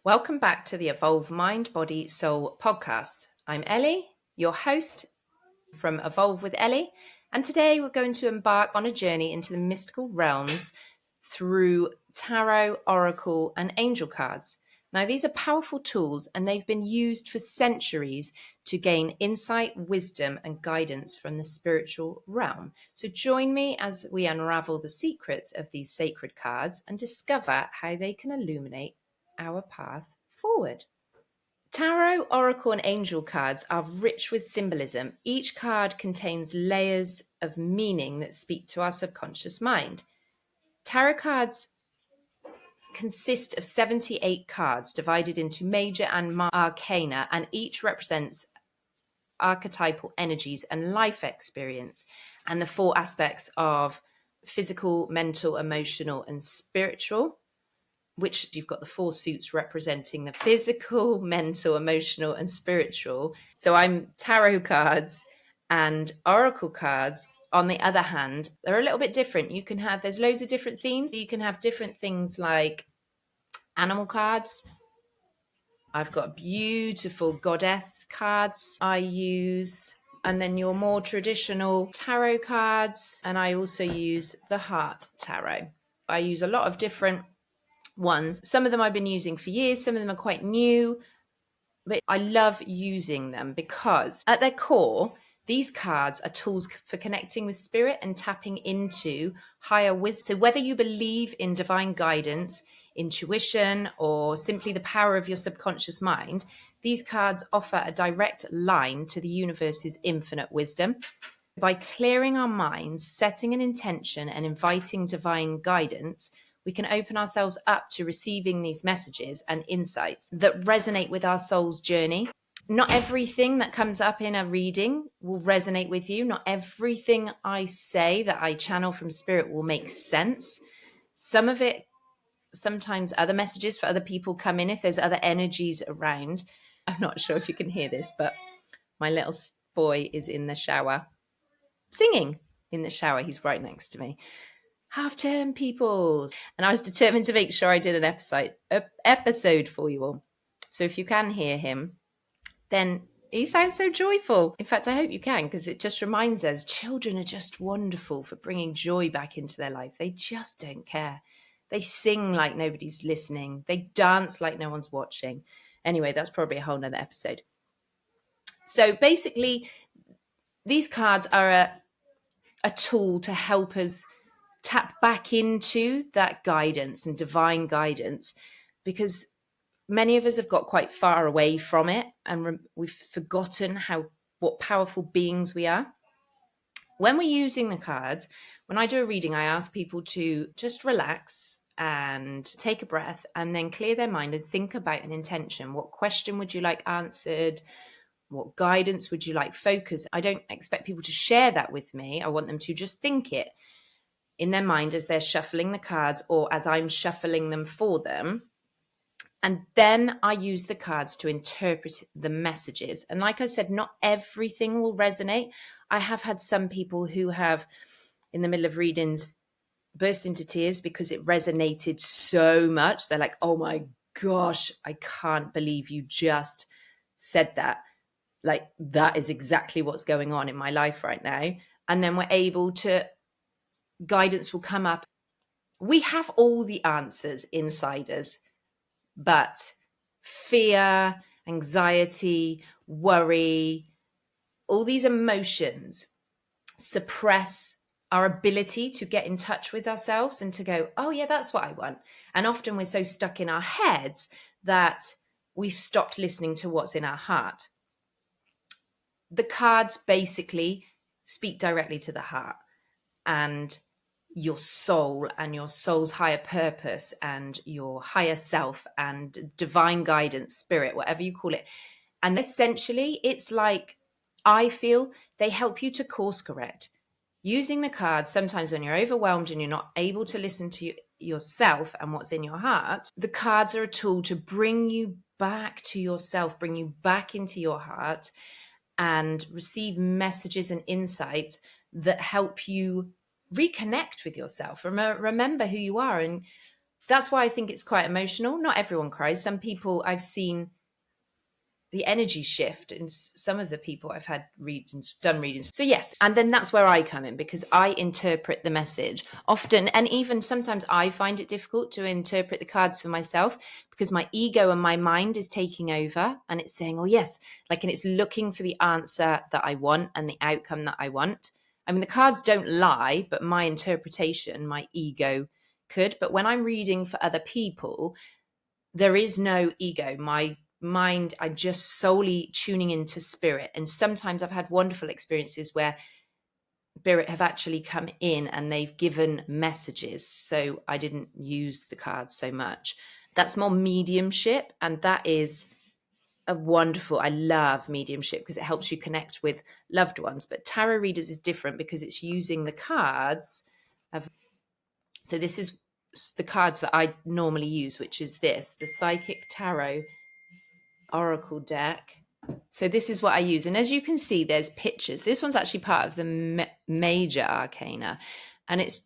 Welcome back to the Evolve Mind, Body, Soul podcast. I'm Ellie, your host from Evolve with Ellie, and today we're going to embark on a journey into the mystical realms through tarot, oracle, and angel cards. Now, these are powerful tools and they've been used for centuries to gain insight, wisdom, and guidance from the spiritual realm. So join me as we unravel the secrets of these sacred cards and discover how they can illuminate our path forward. Tarot, oracle, and angel cards are rich with symbolism. Each card contains layers of meaning that speak to our subconscious mind. Tarot cards consist of 78 cards divided into major and minor arcana, and each represents archetypal energies and life experience, and the four aspects of physical, mental, emotional, and spiritual, which you've got the four suits representing the physical, mental, emotional, and spiritual. So I'm tarot cards and oracle cards. On the other hand, they're a little bit different. There's loads of different themes. You can have different things like animal cards. I've got beautiful goddess cards I use. And then your more traditional tarot cards. And I also use the heart tarot. I use a lot of different ones. Some of them I've been using for years. Some of them are quite new. But I love using them because at their core, these cards are tools for connecting with spirit and tapping into higher wisdom. So whether you believe in divine guidance, intuition, or simply the power of your subconscious mind, these cards offer a direct line to the universe's infinite wisdom. By clearing our minds, setting an intention, and inviting divine guidance, we can open ourselves up to receiving these messages and insights that resonate with our soul's journey. Not everything that comes up in a reading will resonate with you. Not everything I say that I channel from spirit will make sense. Some of it, sometimes other messages for other people come in if there's other energies around. I'm not sure if you can hear this, but my little boy is in the shower singing in the shower. He's right next to me. Half-term peoples. And I was determined to make sure I did an episode for you all. So if you can hear him, then he sounds so joyful. In fact, I hope you can, because it just reminds us children are just wonderful for bringing joy back into their life. They just don't care. They sing like nobody's listening. They dance like no one's watching. Anyway, that's probably a whole nother episode. So basically, these cards are a tool to help us tap back into that guidance and divine guidance, because many of us have got quite far away from it and we've forgotten what powerful beings we are. When we're using the cards, when I do a reading, I ask people to just relax and take a breath and then clear their mind and think about an intention. What question would you like answered? What guidance would you like focus? I don't expect people to share that with me. I want them to just think it in their mind as they're shuffling the cards or as I'm shuffling them for them. And then I use the cards to interpret the messages. And like I said, not everything will resonate. I have had some people who have, in the middle of readings, burst into tears because it resonated so much. They're like, oh my gosh, I can't believe you just said that. Like, that is exactly what's going on in my life right now. And then we're able to, guidance will come up. We have all the answers inside us, but fear, anxiety, worry, all these emotions suppress our ability to get in touch with ourselves and to go, oh yeah, that's what I want. And often we're so stuck in our heads that we've stopped listening to what's in our heart. The cards basically speak directly to the heart and your soul and your soul's higher purpose and your higher self and divine guidance, spirit, whatever you call it. And essentially, it's like, I feel they help you to course correct. Using the cards, sometimes when you're overwhelmed and you're not able to listen to yourself and what's in your heart, the cards are a tool to bring you back to yourself, bring you back into your heart and receive messages and insights that help you reconnect with yourself. Remember who you are and that's why I think it's quite emotional. Not everyone cries. Some people I've seen the energy shift in some of the people I've had done readings. So yes, and then that's where I come in, because I interpret the message often, and even sometimes I find it difficult to interpret the cards for myself because my ego and my mind is taking over, and it's saying, oh yes, like, and it's looking for the answer that I want and the outcome that I want. I mean, the cards don't lie, but my interpretation, my ego could. But when I'm reading for other people, there is no ego. My mind, I'm just solely tuning into spirit. And sometimes I've had wonderful experiences where spirit have actually come in and they've given messages. So I didn't use the cards so much. That's more mediumship. And that is a wonderful, I love mediumship because it helps you connect with loved ones. But tarot readers is different because it's using the cards of, so this is the cards that I normally use, which is this, the Psychic Tarot Oracle deck. So this is what I use. And as you can see, there's pictures. This one's actually part of the major arcana. And it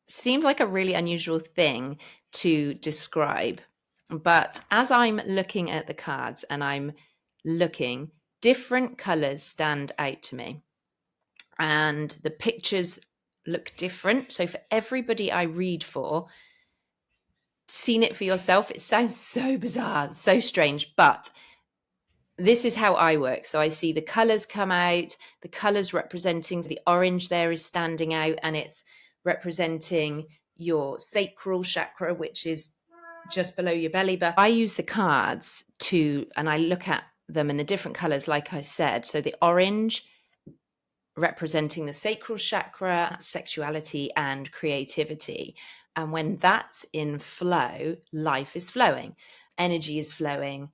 seems like a really unusual thing to describe. But as I'm looking at the cards and I'm looking, different colors stand out to me. And the pictures look different. So for everybody I read for, seen it for yourself. It sounds so bizarre, so strange, but this is how I work. So I see the colors come out, the colors representing the orange there is standing out, and it's representing your sacral chakra, which is just below your belly button. I use the cards and I look at them in the different colors, like I said. So the orange representing the sacral chakra, sexuality and creativity. And when that's in flow, life is flowing, energy is flowing.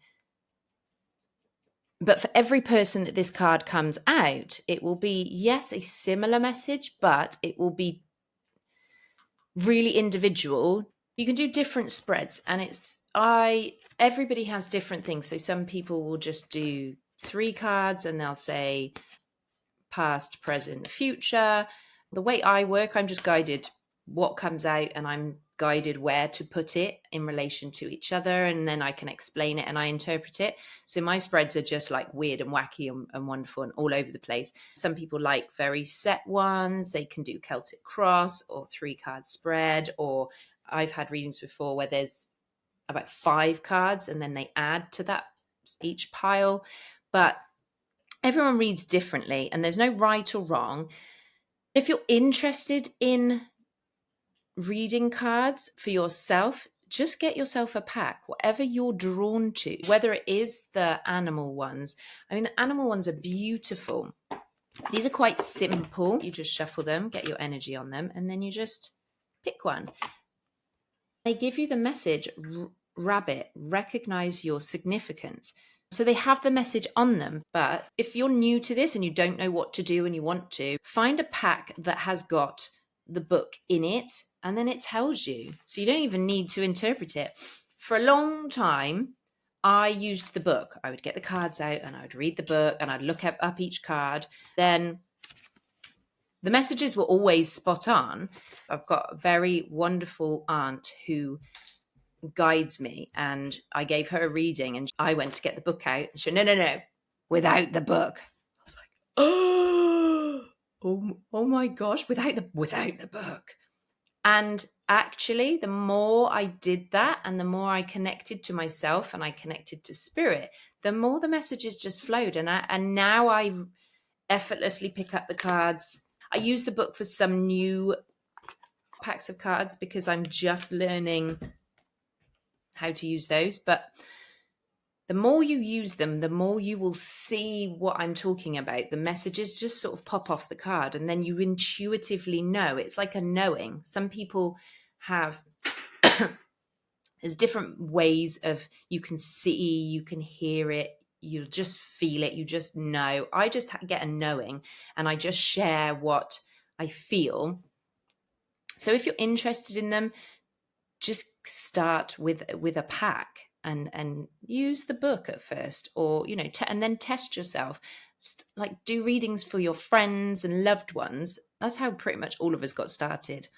But for every person that this card comes out, it will be, yes, a similar message, but it will be really individual. You can do different spreads, and everybody has different things. So some people will just do 3 cards and they'll say past, present, future. The way I work, I'm just guided what comes out, and I'm guided where to put it in relation to each other, and then I can explain it and I interpret it. So my spreads are just like weird and wacky and wonderful and all over the place. Some people like very set ones. They can do Celtic cross or 3-card spread, or I've had readings before where there's about 5 cards and then they add to that each pile. But everyone reads differently and there's no right or wrong. If you're interested in reading cards for yourself, just get yourself a pack, whatever you're drawn to, whether it is the animal ones. I mean, the animal ones are beautiful. These are quite simple. You just shuffle them, get your energy on them, and then you just pick one. They give you the message, rabbit, recognize your significance. So they have the message on them. But if you're new to this and you don't know what to do and you want to, find a pack that has got the book in it, and then it tells you. So you don't even need to interpret it. For a long time, I used the book. I would get the cards out and I would read the book and I'd look up each card. Then the messages were always spot on. I've got a very wonderful aunt who guides me, and I gave her a reading and I went to get the book out and she went, no, without the book. I was like, oh my gosh, without the book. And actually, the more I did that and the more I connected to myself and I connected to spirit, the more the messages just flowed. And now I effortlessly pick up the cards. I use the book for some new packs of cards because I'm just learning how to use those. But the more you use them, the more you will see what I'm talking about. The messages just sort of pop off the card and then you intuitively know. It's like a knowing. Some people have, there's different ways of, you can see, you can hear it, you just feel it, you just know. I just get a knowing and I just share what I feel. So if you're interested in them, just start with a pack and use the book at first, or and then test yourself. Like, do readings for your friends and loved ones. That's how pretty much all of us got started.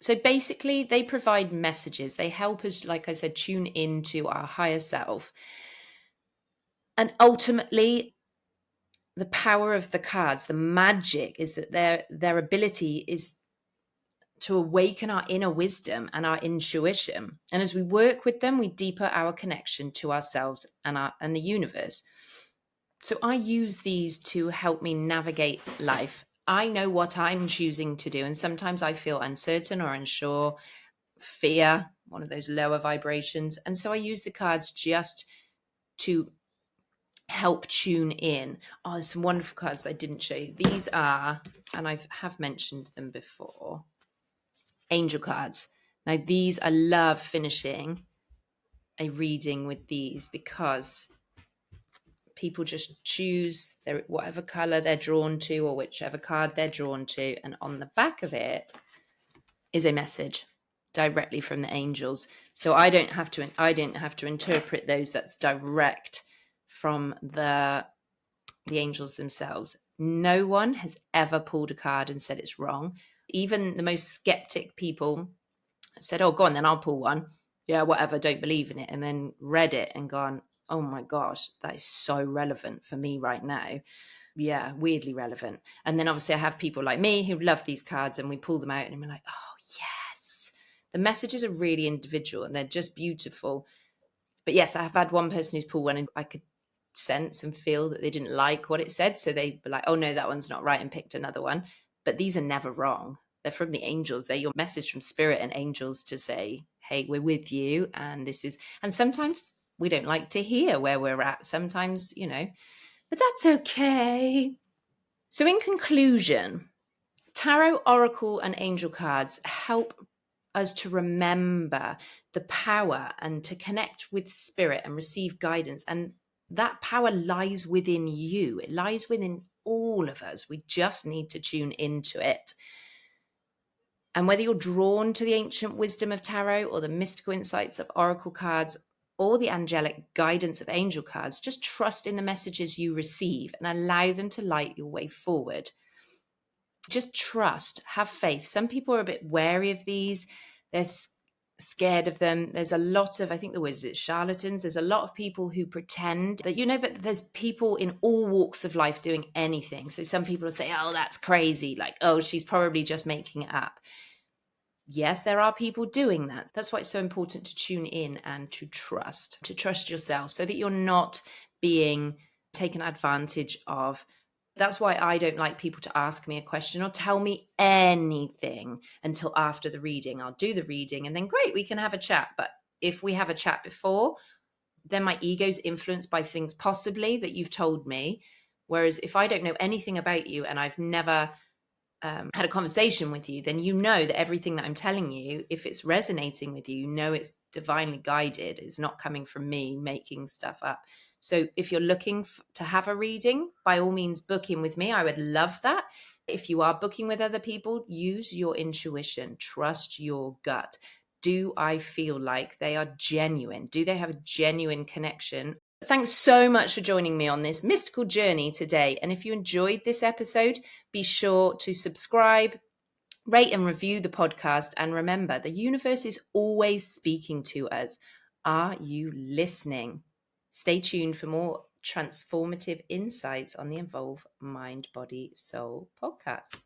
So basically, they provide messages. They help us, like I said, tune into our higher self. And ultimately, the power of the cards, the magic is that their ability is to awaken our inner wisdom and our intuition. And as we work with them, we deepen our connection to ourselves and the universe. So I use these to help me navigate life. I know what I'm choosing to do. And sometimes I feel uncertain or unsure, fear, one of those lower vibrations. And so I use the cards just to help tune in. Oh, there's some wonderful cards that I didn't show you. These are, and I have mentioned them before, angel cards. Now, these I love finishing a reading with these because people just choose their whatever color they're drawn to or whichever card they're drawn to, and on the back of it is a message directly from the angels. So I didn't have to interpret those. That's direct from the angels themselves. No one has ever pulled a card and said it's wrong. Even the most skeptic people have said, oh, go on, then I'll pull one. Yeah, whatever, don't believe in it. And then read it and gone, oh my gosh, that is so relevant for me right now. Yeah, weirdly relevant. And then obviously I have people like me who love these cards, and we pull them out and we're like, oh, yes. The messages are really individual and they're just beautiful. But yes, I have had one person who's pulled one and I could sense and feel that they didn't like what it said. So they were like, oh no, that one's not right, and picked another one. But these are never wrong. They're from the angels. They're your message from spirit and angels to say, hey, we're with you. And this is, and sometimes we don't like to hear where we're at. Sometimes, but that's okay. So in conclusion, tarot, oracle, and angel cards help us to remember the power and to connect with spirit and receive guidance. And that power lies within you. It lies within all of us. We just need to tune into it. And whether you're drawn to the ancient wisdom of tarot or the mystical insights of oracle cards or the angelic guidance of angel cards, just trust in the messages you receive and allow them to light your way forward. Just trust, have faith. Some people are a bit wary of these. They're scared of them. There's a lot of, I think the word is charlatans. There's a lot of people who pretend that, but there's people in all walks of life doing anything. So some people will say, oh, that's crazy. Like, oh, she's probably just making it up. Yes, there are people doing that. That's why it's so important to tune in and to trust yourself so that you're not being taken advantage of. That's why I don't like people to ask me a question or tell me anything until after the reading. I'll do the reading and then great, we can have a chat. But if we have a chat before, then my ego's influenced by things possibly that you've told me. Whereas if I don't know anything about you and I've never had a conversation with you, then you know that everything that I'm telling you, if it's resonating with you, it's divinely guided. It's not coming from me making stuff up. So if you're looking to have a reading, by all means, book in with me. I would love that. If you are booking with other people, use your intuition, trust your gut. Do I feel like they are genuine? Do they have a genuine connection? Thanks so much for joining me on this mystical journey today. And if you enjoyed this episode, be sure to subscribe, rate and review the podcast. And remember, the universe is always speaking to us. Are you listening? Stay tuned for more transformative insights on the Evolve Mind, Body, Soul podcast.